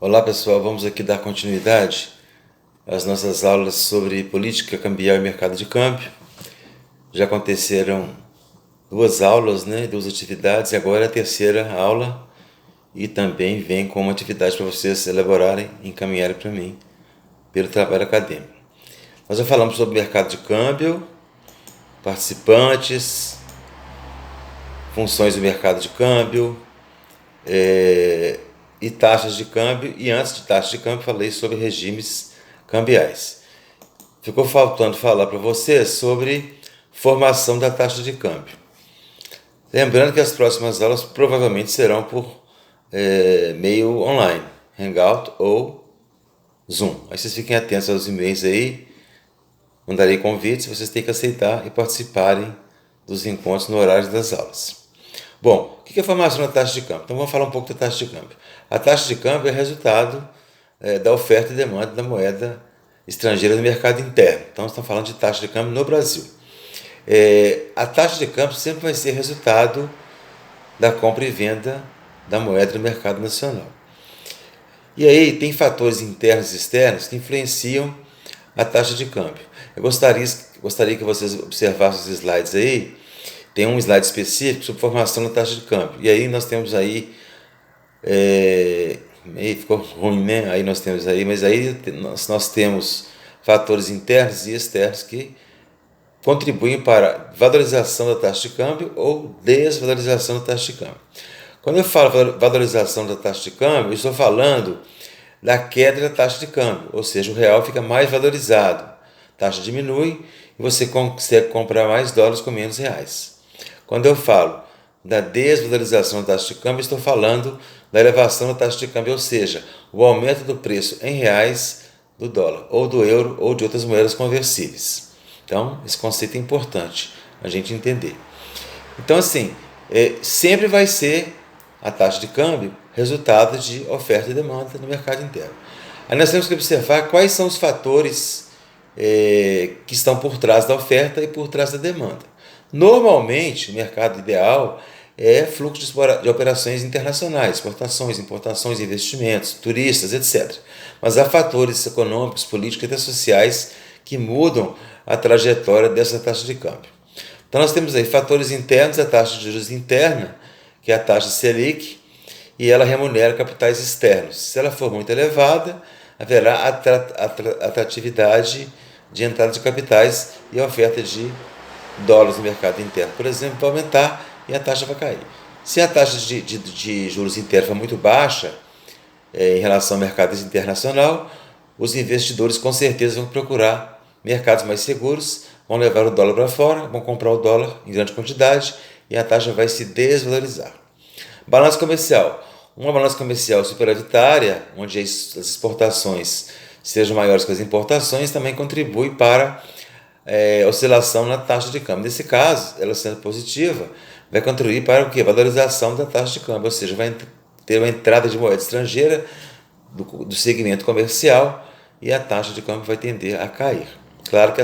Olá pessoal, vamos aqui dar continuidade às nossas aulas sobre política cambial e mercado de câmbio. Já aconteceram duas aulas, duas atividades, e agora é a terceira aula e também vem com uma atividade para vocês elaborarem e encaminharem para mim pelo trabalho acadêmico. Nós já falamos sobre mercado de câmbio, participantes, funções do mercado de câmbio, e taxas de câmbio, e antes de taxas de câmbio falei sobre regimes cambiais. Ficou faltando falar para vocês sobre formação da taxa de câmbio. Lembrando que as próximas aulas provavelmente serão por meio online, Hangout ou Zoom. Aí vocês fiquem atentos aos e-mails aí, mandarei convites, vocês têm que aceitar e participarem dos encontros no horário das aulas. Bom, o que é a formação da taxa de câmbio? Então vamos falar um pouco da taxa de câmbio. A taxa de câmbio é resultado da oferta e demanda da moeda estrangeira no mercado interno. Então estamos falando de taxa de câmbio no Brasil. A taxa de câmbio sempre vai ser resultado da compra e venda da moeda no mercado nacional. E aí tem fatores internos e externos que influenciam a taxa de câmbio. Eu gostaria que vocês observassem os slides aí. Tem um slide específico sobre formação da taxa de câmbio. E aí nós temos aí, ficou ruim, né? Aí nós temos aí, mas aí nós temos fatores internos e externos que contribuem para valorização da taxa de câmbio ou desvalorização da taxa de câmbio. Quando eu falo valorização da taxa de câmbio, eu estou falando da queda da taxa de câmbio, ou seja, o real fica mais valorizado, a taxa diminui e você consegue comprar mais dólares com menos reais. Quando eu falo da desvalorização da taxa de câmbio, estou falando da elevação da taxa de câmbio, ou seja, o aumento do preço em reais do dólar, ou do euro, ou de outras moedas conversíveis. Então, esse conceito é importante a gente entender. Então, assim, sempre vai ser a taxa de câmbio resultado de oferta e demanda no mercado interno. Aí nós temos que observar quais são os fatores que estão por trás da oferta e por trás da demanda. Normalmente, o mercado ideal é fluxo de operações internacionais, exportações, importações, investimentos, turistas, etc. Mas há fatores econômicos, políticos e até sociais que mudam a trajetória dessa taxa de câmbio. Então nós temos aí fatores internos, a taxa de juros interna, que é a taxa Selic, e ela remunera capitais externos. Se ela for muito elevada, haverá atratividade de entrada de capitais e a oferta de dólares no mercado interno, por exemplo, vai aumentar e a taxa vai cair. Se a taxa de juros interna for muito baixa em relação ao mercado internacional, os investidores com certeza vão procurar mercados mais seguros, vão levar o dólar para fora, vão comprar o dólar em grande quantidade e a taxa vai se desvalorizar. Balança comercial. Uma balança comercial superavitária, onde as exportações sejam maiores que as importações, também contribui para oscilação na taxa de câmbio. Nesse caso, ela sendo positiva, vai contribuir para o quê? Valorização da taxa de câmbio, ou seja, vai ter uma entrada de moeda estrangeira do segmento comercial e a taxa de câmbio vai tender a cair. Claro que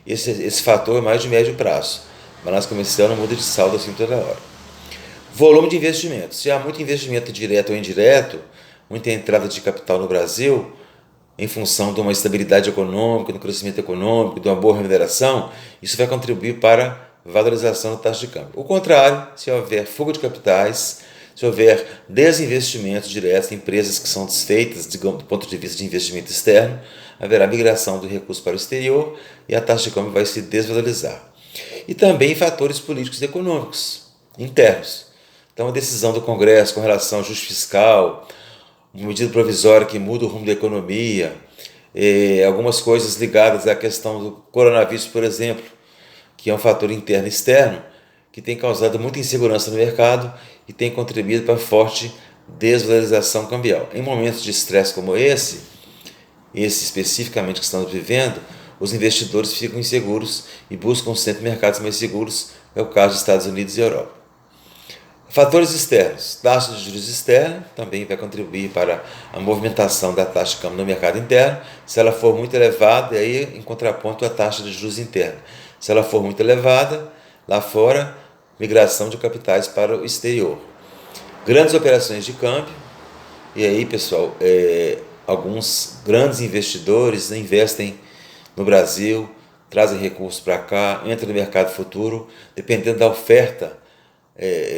esse fator é mais de médio prazo. A balança comercial não muda de saldo assim toda hora. Volume de investimento. Se há muito investimento direto ou indireto, muita entrada de capital no Brasil, em função de uma estabilidade econômica, do crescimento econômico, de uma boa remuneração, isso vai contribuir para a valorização da taxa de câmbio. O contrário, se houver fuga de capitais, se houver desinvestimento direto em empresas que são desfeitas, digamos, do ponto de vista de investimento externo, haverá migração do recurso para o exterior e a taxa de câmbio vai se desvalorizar. E também fatores políticos e econômicos internos. Então, a decisão do Congresso com relação ao ajuste fiscal, uma medida provisória que muda o rumo da economia, algumas coisas ligadas à questão do coronavírus, por exemplo, que é um fator interno e externo, que tem causado muita insegurança no mercado e tem contribuído para a forte desvalorização cambial. Em momentos de estresse como esse especificamente que estamos vivendo, os investidores ficam inseguros e buscam sempre mercados mais seguros, é o caso dos Estados Unidos e Europa. Fatores externos. Taxa de juros externa também vai contribuir para a movimentação da taxa de câmbio no mercado interno. Se ela for muito elevada, aí em contraponto à taxa de juros interna. Se ela for muito elevada, lá fora, migração de capitais para o exterior. Grandes operações de câmbio, E aí, pessoal, alguns grandes investidores investem no Brasil, trazem recursos para cá, entram no mercado futuro, dependendo da oferta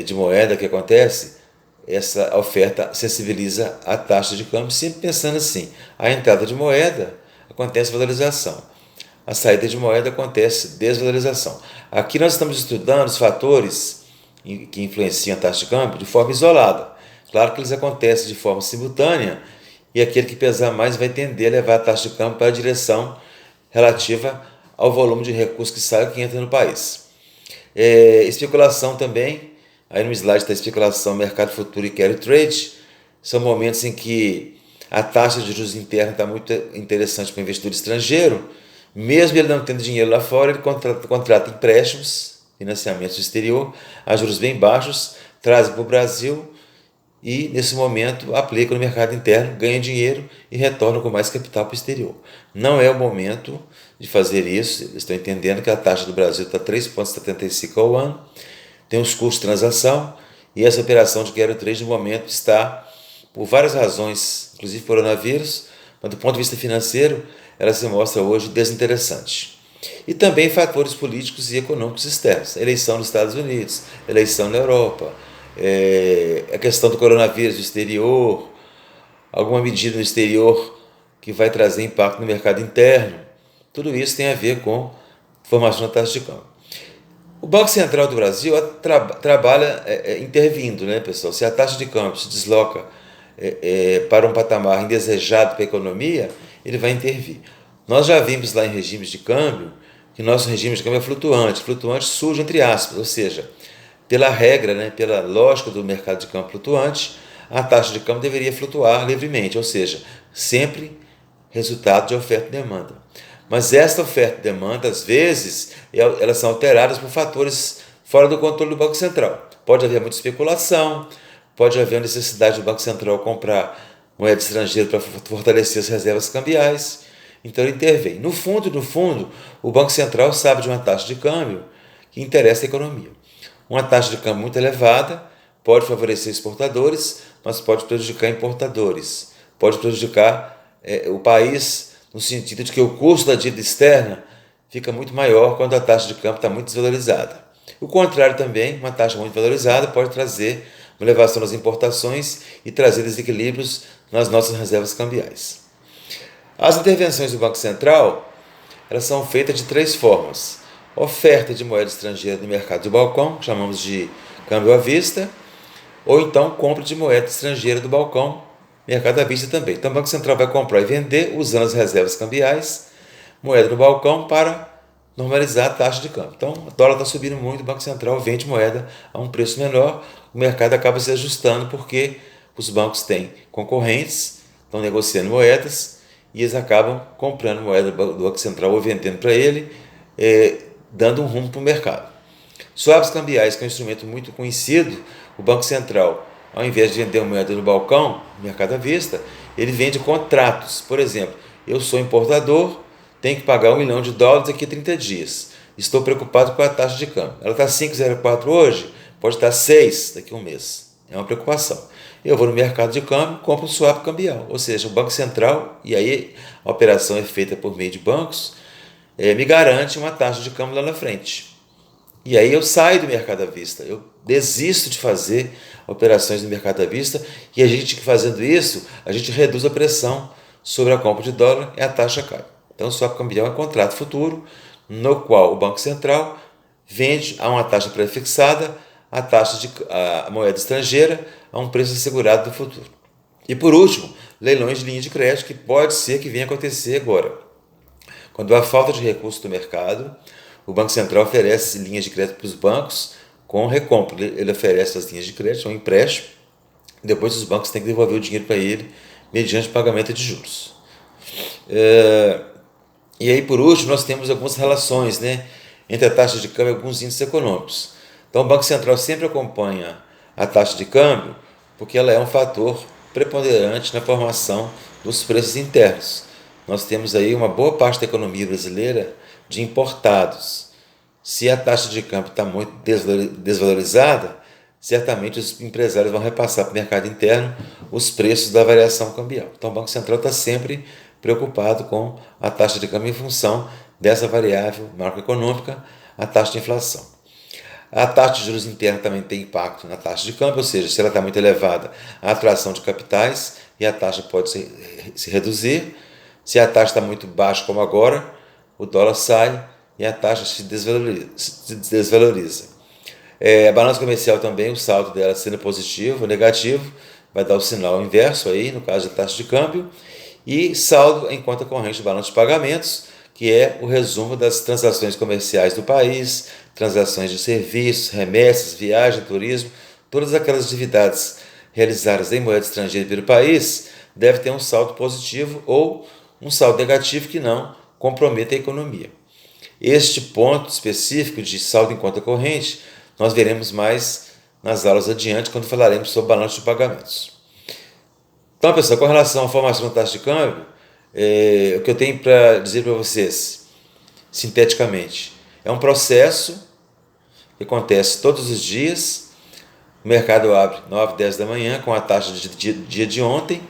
de moeda que acontece, essa oferta sensibiliza a taxa de câmbio, sempre pensando assim, a entrada de moeda acontece valorização, a saída de moeda acontece desvalorização. Aqui nós estamos estudando os fatores que influenciam a taxa de câmbio de forma isolada. Claro que eles acontecem de forma simultânea e aquele que pesar mais vai tender a levar a taxa de câmbio para a direção relativa ao volume de recursos que sai ou que entra no país. Especulação também, aí no slide está especulação, mercado futuro e carry trade, são momentos em que a taxa de juros interna está muito interessante para o investidor estrangeiro, mesmo ele não tendo dinheiro lá fora, ele contrata empréstimos, financiamentos do exterior, a juros bem baixos, traz para o Brasil e, nesse momento, aplica no mercado interno, ganha dinheiro e retorna com mais capital para o exterior. Não é o momento de fazer isso, eles estão entendendo que a taxa do Brasil está 3,75 ao ano, tem os custos de transação e essa operação de carry trade, no momento, está, por várias razões, inclusive coronavírus, mas do ponto de vista financeiro, ela se mostra hoje desinteressante. E também fatores políticos e econômicos externos, eleição nos Estados Unidos, eleição na Europa, a questão do coronavírus no exterior, alguma medida no exterior que vai trazer impacto no mercado interno, tudo isso tem a ver com a formação da taxa de câmbio. O Banco Central do Brasil trabalha intervindo, né, pessoal? Se a taxa de câmbio se desloca para um patamar indesejado para a economia, ele vai intervir. Nós já vimos lá em regimes de câmbio que nosso regime de câmbio é flutuante. Flutuante surge entre aspas, ou seja, pela regra, né, pela lógica do mercado de câmbio flutuante, a taxa de câmbio deveria flutuar livremente, ou seja, sempre resultado de oferta e demanda. Mas esta oferta e demanda, às vezes, elas são alteradas por fatores fora do controle do Banco Central. Pode haver muita especulação, pode haver a necessidade do Banco Central comprar moeda estrangeira para fortalecer as reservas cambiais. Então ele intervém. No fundo, o Banco Central sabe de uma taxa de câmbio que interessa a economia. Uma taxa de câmbio muito elevada pode favorecer exportadores, mas pode prejudicar importadores. Pode prejudicar o país no sentido de que o custo da dívida externa fica muito maior quando a taxa de câmbio está muito desvalorizada. O contrário também, uma taxa muito valorizada pode trazer uma elevação das importações e trazer desequilíbrios nas nossas reservas cambiais. As intervenções do Banco Central, elas são feitas de três formas. Oferta de moeda estrangeira no mercado de balcão, que chamamos de câmbio à vista, ou então compra de moeda estrangeira do balcão, mercado à vista também. Então o Banco Central vai comprar e vender usando as reservas cambiais, moeda no balcão para normalizar a taxa de câmbio. Então o dólar está subindo muito, o Banco Central vende moeda a um preço menor, o mercado acaba se ajustando porque os bancos têm concorrentes, estão negociando moedas e eles acabam comprando moeda do Banco Central ou vendendo para ele, dando um rumo para o mercado. Swaps cambiais, que é um instrumento muito conhecido, o Banco Central, ao invés de vender moeda no balcão, no mercado à vista, ele vende contratos. Por exemplo, eu sou importador, tenho que pagar $1 milhão daqui a 30 dias. Estou preocupado com a taxa de câmbio. Ela está 5,04 hoje, pode estar 6 daqui a um mês. É uma preocupação. Eu vou no mercado de câmbio, compro um swap cambial. Ou seja, o Banco Central, e aí a operação é feita por meio de bancos, me garante uma taxa de câmbio lá na frente. E aí eu saio do mercado à vista, eu desisto de fazer operações no mercado à vista e a gente fazendo isso, a gente reduz a pressão sobre a compra de dólar e a taxa cai. Então o swap cambial é um contrato futuro no qual o Banco Central vende a uma taxa pré-fixada a moeda estrangeira a um preço assegurado do futuro. E por último, leilões de linha de crédito, que pode ser que venha acontecer agora. Quando há falta de recursos do mercado, o Banco Central oferece linhas de crédito para os bancos com recompra. Ele oferece as linhas de crédito, um empréstimo, depois os bancos têm que devolver o dinheiro para ele mediante pagamento de juros. E aí, por último, nós temos algumas relações, né, entre a taxa de câmbio e alguns índices econômicos. Então, o Banco Central sempre acompanha a taxa de câmbio porque ela é um fator preponderante na formação dos preços internos. Nós temos aí uma boa parte da economia brasileira de importados. Se a taxa de câmbio está muito desvalorizada, certamente os empresários vão repassar para o mercado interno os preços da variação cambial. Então o Banco Central está sempre preocupado com a taxa de câmbio em função dessa variável macroeconômica, a taxa de inflação. A taxa de juros interna também tem impacto na taxa de câmbio, ou seja, se ela está muito elevada, a atração de capitais e a taxa pode se reduzir. Se a taxa está muito baixa, como agora, o dólar sai e a taxa se desvaloriza. A balança comercial também, o saldo dela sendo positivo ou negativo, vai dar o sinal inverso aí, no caso da taxa de câmbio. E saldo em conta corrente do balanço de pagamentos, que é o resumo das transações comerciais do país, transações de serviços, remessas, viagem, turismo, todas aquelas atividades realizadas em moeda estrangeira pelo país, deve ter um saldo positivo ou um saldo negativo que não comprometa a economia. Este ponto específico de saldo em conta corrente, nós veremos mais nas aulas adiante, quando falaremos sobre balanço de pagamentos. Então, pessoal, com relação à formação da taxa de câmbio, o que eu tenho para dizer para vocês, sinteticamente, é um processo que acontece todos os dias. O mercado abre 9, 10 da manhã com a taxa de dia de ontem,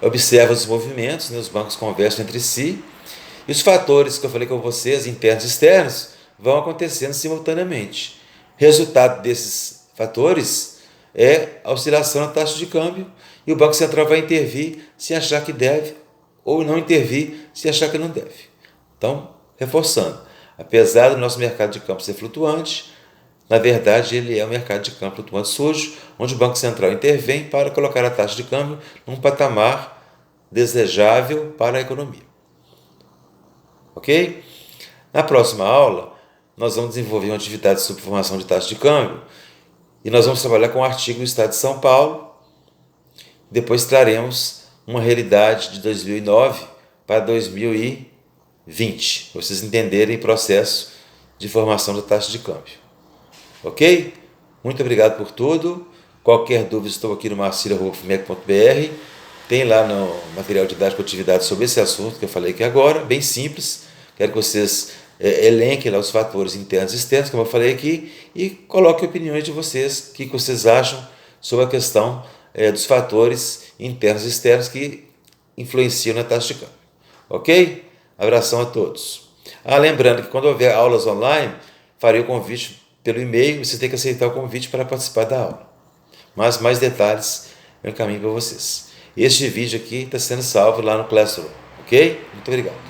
observa os movimentos, os bancos conversam entre si, e os fatores que eu falei com vocês, internos e externos, vão acontecendo simultaneamente. Resultado desses fatores é a oscilação na taxa de câmbio, e o Banco Central vai intervir se achar que deve, ou não intervir se achar que não deve. Então, reforçando, apesar do nosso mercado de câmbio ser flutuante, na verdade ele é um mercado de câmbio flutuante sujo, onde o Banco Central intervém para colocar a taxa de câmbio num patamar desejável para a economia. Ok? Na próxima aula, nós vamos desenvolver uma atividade sobre formação de taxa de câmbio e nós vamos trabalhar com um artigo do Estado de São Paulo. Depois traremos uma realidade de 2009 para 2020, para vocês entenderem o processo de formação da taxa de câmbio. Ok? Muito obrigado por tudo. Qualquer dúvida, estou aqui no marcilio.fmec.br. Tem lá no material didático atividade sobre esse assunto que eu falei aqui agora, bem simples. Quero que vocês elenquem lá os fatores internos e externos, como eu falei aqui, e coloquem opiniões de vocês, o que vocês acham sobre a questão dos fatores internos e externos que influenciam na taxa de câmbio. Ok? Abração a todos. Lembrando que quando houver aulas online, farei o convite pelo e-mail, você tem que aceitar o convite para participar da aula. Mas mais detalhes eu encaminho para vocês. Este vídeo aqui está sendo salvo lá no Classroom. Ok? Muito obrigado.